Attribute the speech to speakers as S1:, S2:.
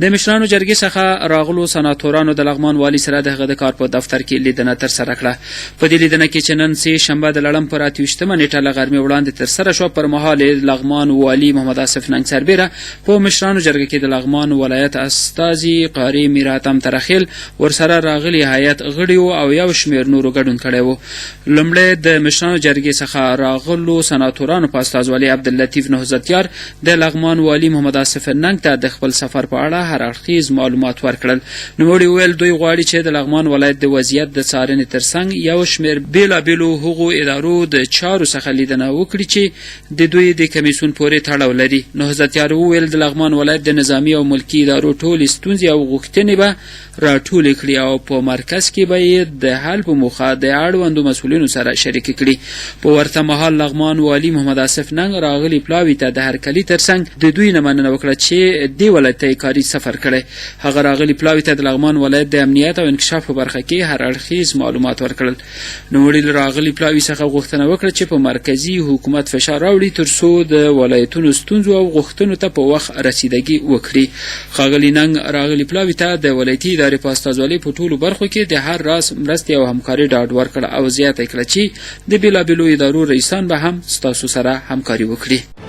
S1: د مشرانو جرګې څخه راغلو سناتورانو د لغمان والي سره د هغه د کار په دفتر کې لیدنه ترسره کړه. په دې لیدنه کې چې نن سه شنبه د لړم پر 28مه نیټه له غرمې وړاندې ترسره شوه، پر مهال لغمان والي محمد آصف ننګ سربیره په مشرانو جرګه کې د لغمان ولایت استازي قاری میراتم ترخیل ورسره راغلي هیئت غړي او یو شمېر نورو ګډون کړی و. لومړی د مشرانو جرګې څخه راغلو سناتورانو په استازولي عبداللطیف نهضتیار د لغمان والي محمد آصف ننګ ته د خپل سفر په اړه هر اړخیز معلومات ورکړل. نوموړي وویل دوی غواړي چې د لغمان ولایت د وضعیت د څارنې ترڅنګ یو شمېر بېلابېلو هغو ادارو د چارو څخه لیدنه وکړي چې د دوی د کمیسیون پورې تړاو لري. نهضتیار وویل د لغمان ولایت د نظامي او ملکي ادارو ټولې ستونزې او غوښتنې به راټولې کړي او په مرکز کې به یې د حل په موخه د اړوندو مسؤلینو سره شریکې کړي. په ورته مهال لغمان والي محمد آصف ننګ راغلي پلاوي ته د هرکلي ترڅنګ د دوی نه مننه وکړه چې دې ولایت ته کاري سفر کړی. هغه راغلي پلاوي ته د لغمان ولایت د امنیت او انکشاف په برخه کې هر اړخیز معلومات ورکړل. نوموړي له راغلي پلاوي څخه غوښتنه وکړه چې په مرکزي حکومت فشار راوړي ترڅو د ولایتونو ستونزو او غوښتنو ته په وخت رسیدګي وکړي. ښاغلي ننګ راغلي پلاوي ته د ولایتي ادارې په استازولۍ په ټولو برخو کې د هر راز مرستې او همکاري ډاډ ورکړ او زیاته کړه چې د بېلابېلو ادارو رئیسان به هم ستاسو سره همکاري وکړي.